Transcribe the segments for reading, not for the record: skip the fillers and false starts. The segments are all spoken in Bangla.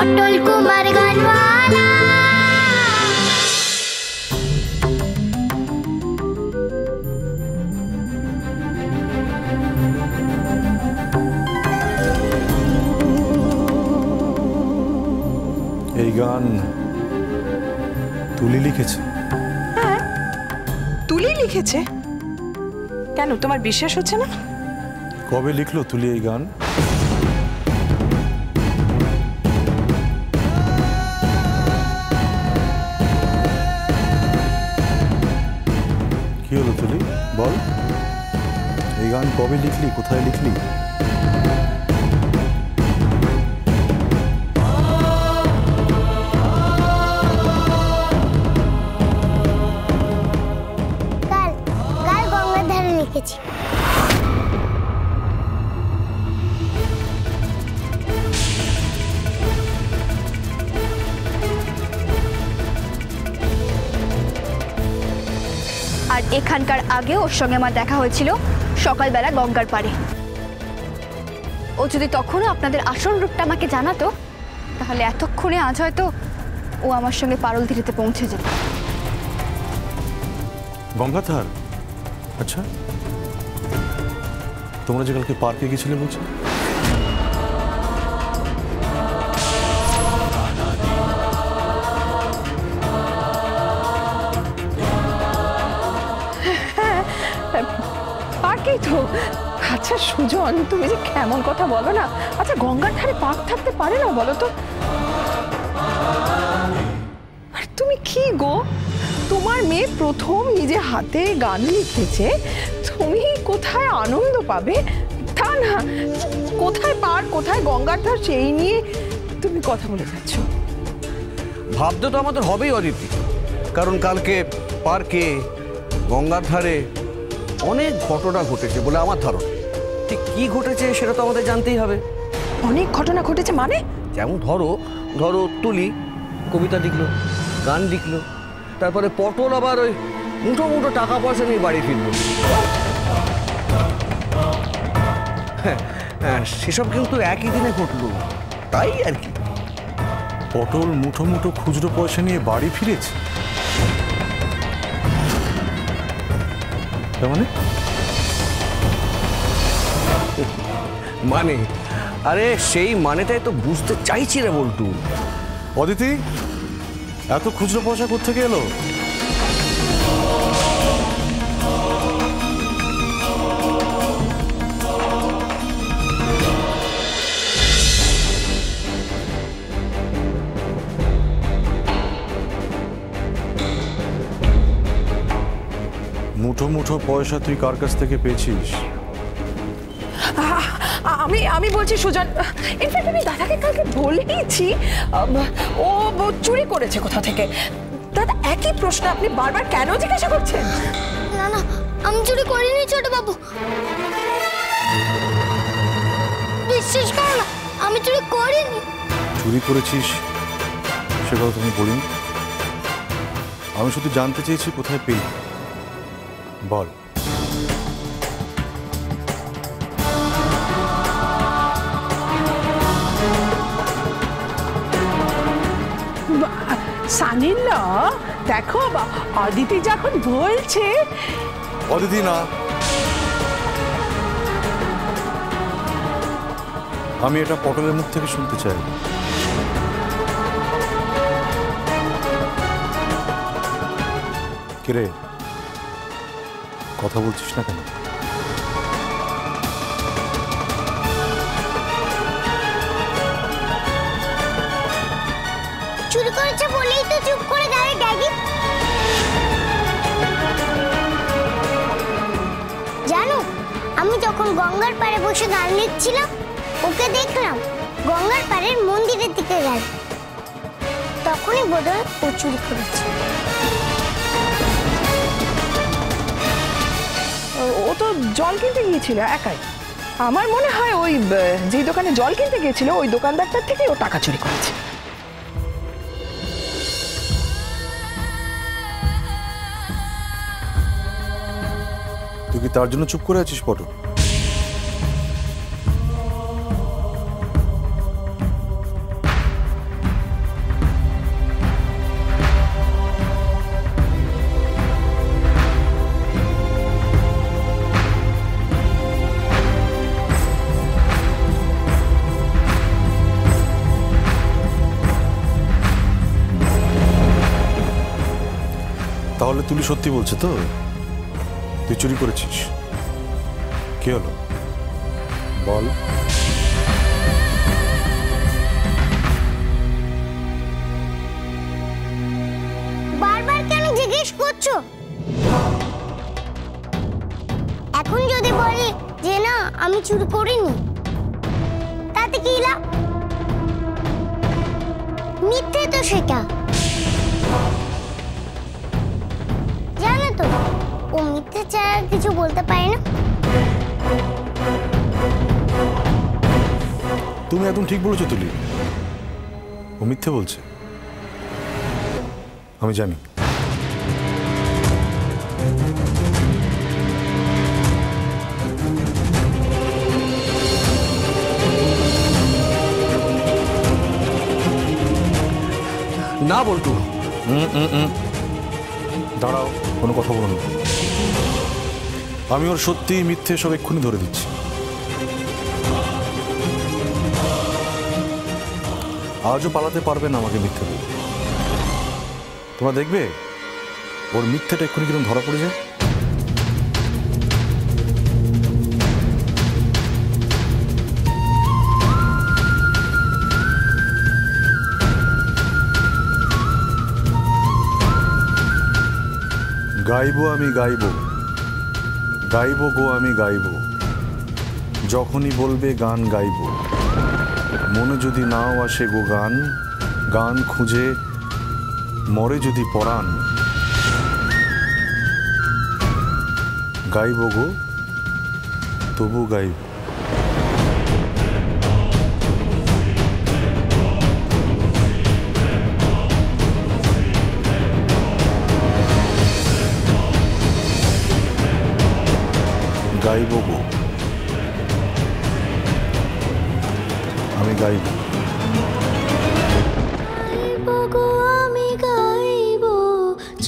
পটল কুমার গানওয়ালা। এই গান তুলি লিখেছে? হ্যাঁ, তুলি লিখেছে। কেন, তোমার বিশ্বাস হচ্ছে না? কবে লিখলো তুলি এই গান? কি হলো তুলি, বল, এই গান কবে লিখলি, কোথায় লিখলি? কাল গঙ্গার ধারে লিখেছি। আর এখানকার আগে ওর সঙ্গে আমার দেখা হয়েছিল সকালবেলা গঙ্গার পাড়ে। ও যদি তখনও আপনাদের আসল রূপটা আমাকে জানাতো, তাহলে এতক্ষণে আজ হয়তো ও আমার সঙ্গে পারলধিরিতে পৌঁছে যেত। গঙ্গাধার? আচ্ছা, তোমরা যে কালকে পার্কে গেছিলে বলছো? পার্কেই তো। আচ্ছা সুজন, তুমি যে কেমন কথা বলো না। আচ্ছা, গঙ্গার ধারে পার্ক থাকতে পারে না বলো তো? আর তুমি কি গো, তোমার মেয়ে প্রথম নিজে হাতে গান লিখেছে, তুমি কোথায় আনন্দ পাবে তা না, কোথায় পার্ক, কোথায় গঙ্গার ধার, সেই নিয়ে তুমি কথা বলে যাচ্ছ। ভাবতে তো আমাদের হবেই অদিতি, কারণ কালকে পার্কে গঙ্গার ধারে অনেক ঘটনা ঘটেছে বলে আমার ধারণা। ঠিক কি ঘটেছে সেটা তো আমাদের জানতেই হবে। অনেক ঘটনা ঘটেছে মানে? যেমন ধরো ধরো তুলি কবিতা লিখলো, গান লিখলো, তারপরে পটল আবার ওই মুঠো মুঠো টাকা পয়সা নিয়ে বাড়ি ফিরলো। হ্যাঁ, সেসব কিন্তু একই দিনে ঘটলো, তাই আর কি। পটল মুঠো মুঠো খুচরো পয়সা নিয়ে বাড়ি ফিরেছে? মানে আরে সেই মানেটাই তো বুঝতে চাইছি রে বল্টু। অদিতি, এত খুচরো পয়সা কোত্থেকে এলো? মুঠো মুঠো পয়সা তুই কার কাছ থেকে পেয়েছিস? আমি বলছি সুজন, ইনফ্যাক্ট আমি দাদাকে কালকে বলেইছি ও চুরি করেছে কোথা থেকে। দাদা একই প্রশ্ন আপনি বারবার কেন জিজ্ঞাসা করছেন? না না, আমি চুরি করিনি ছোট বাবু, বিশ্বাস করো না, আমি চুরি করিনি। চুরি করেছিস সে কথা তুমি বলিনি, আমি শুধু জানতে চেয়েছি কোথায় পেলি, বল। সানিল্লা দেখো, অদিতি যখন বলছে। অদিতি না, আমি এটা পটলের মুখ থেকে শুনতে চাই। কিরে, কথা বলছিস না কেন? চুরি করেছে বলেই তো চুপ করে দাঁড়িয়ে ড্যাডি। জানো, আমি যখন গঙ্গার পাড়ে বসে গান লিখছিলাম, ওকে দেখলাম গঙ্গার পাড়ের মন্দিরের দিকে গেল, তখনই বোধহয় ও চুরি করেছে। ও তো জল কিনতে গিয়েছিল একাই। আমার মনে হয় ওই যে দোকানে জল কিনতে গিয়েছিল ওই দোকানদারটার থেকে ও টাকা চুরি করেছে। তুই কি তার জন্য চুপ করে আছিস পটল? তাহলে তুলি সত্যি বলছে তো, তুই চুরি করেছিস? কি হলো বল। বারবার কেন জিজ্ঞেস করছো? এখন যদি বলি যে না আমি চুরি করিনি, তাতে কি লাভ? মিথ্যে তো সেটা। জানো তো ও মিথ্যে ছাড়া কিছু বলতে পারে না। তুমি একদম ঠিক বলেছো তুলি, ও মিথ্যে বলছে, আমি জানি। না বল্টু, দাঁড়াও, কোনো কথা বলো না। আমি ওর সত্যি মিথ্যে সব এক্ষুনি ধরে দিচ্ছি। আজও পালাতে পারবে না আমাকে মিথ্যে বলে। তোমরা দেখবে ওর মিথ্যেটা এক্ষুনি কিরকম ধরা পড়ে যায়। গাইবো আমি গাইবো, গাইবো গো আমি গাইবো, যখনই বলবে গান গাইবো। মনে যদি নাও আসে গো গান, গান খুঁজে মরে যদি পরাণ, গাইবো গো তবু গাইব। গাইব গো আমি গাইব। আমি গাইব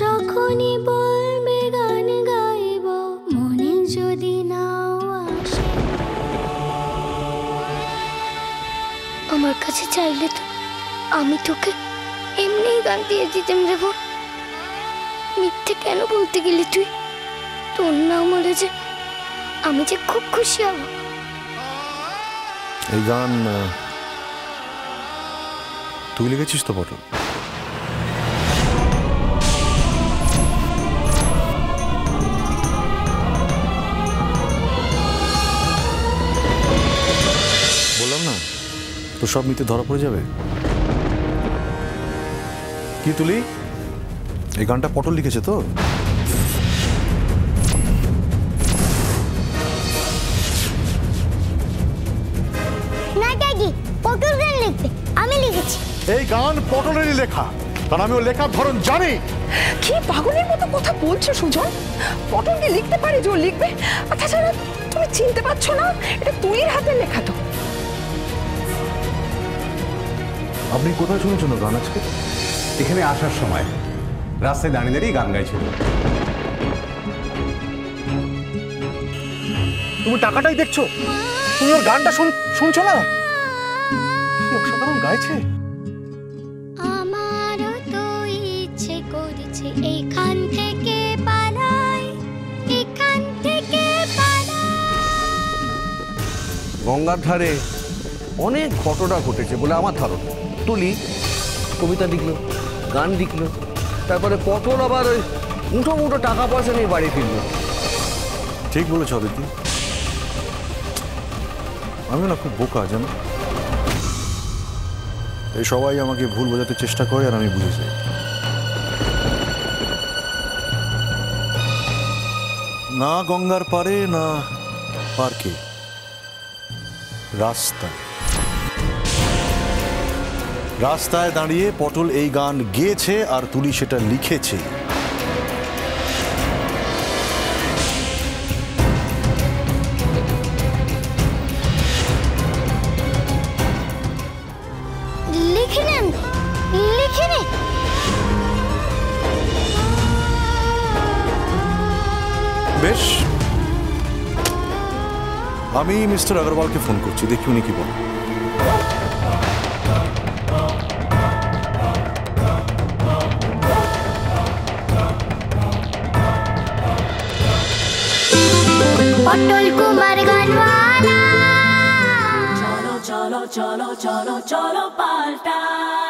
যখনই বলবে গান গাইব, মনে যদি নাও আসে। আমার কাছে চাইলে তো আমি তোকে এমনিই গান দিয়ে দিতাম রে বোন। মিথ্যে কেন বলতে গেলি তুই? তোর না মরে যে আমি যে খুব খুশি হব। এই গান তুই লিখেছিস তো পটল? বললাম না তো সব মিথ্যে ধরা পড়ে যাবে। কি তুলি, এই গানটা পটল লিখেছে তো? না দাদি, পটল গান লিখবে, আমি লিখেছি। এই গান পটলেরই লেখা, কারণ আমি ওর লেখার ধরন জানি। কি পাগলের মতো কথা বলছো সুজন? পটলকে লিখতে পারে যে ও লিখবে? আর তাছাড়া তুমি চিনতে পারছো না এটা তুলির হাতের লেখা তো। আপনি কোথায় শুনেছেন ও গান আজকে? এখানে আসার সময় রাস্তায় দাঁড়িয়ে দাঁড়িয়ে গান গাইছিল। তুমি টাকাটাই দেখছো, তুমি ওর গানটা শুনছো না? কি অসাধারণ গাইছে। আমারও তো ইচ্ছে করছে এখান থেকে পালাই, এখান থেকে পালাই। গঙ্গার ধারে অনেক ঘটনা ঘটেছে বলে আমার ধারণা। তুলি কবিতা লিখলো, গান লিখলো, তারপরে পটল আবার ওই মুঠো মুঠো টাকা পয়সা নিয়ে বাড়ি ফিরলো। ঠিক বলেছ অদিতি, আমি না খুব বোকা জানো। এই সবাই আমাকে ভুল বোঝাতে চেষ্টা করে আর আমি বুঝে যাই। না গঙ্গার পারে না পার্কে, রাস্তায় রাস্তায় দাঁড়িয়ে পটল এই গান গেয়েছে আর তুলি সেটা লিখেছে। লিখে নেন, লিখে নে। বেশ, আমি মিস্টার আগরওয়ালকে ফোন করছি, দেখি উনি কি বলেন। অটল কুমার গানওয়ালা। চলো চলো চলো চলো চলো পাল্টাই।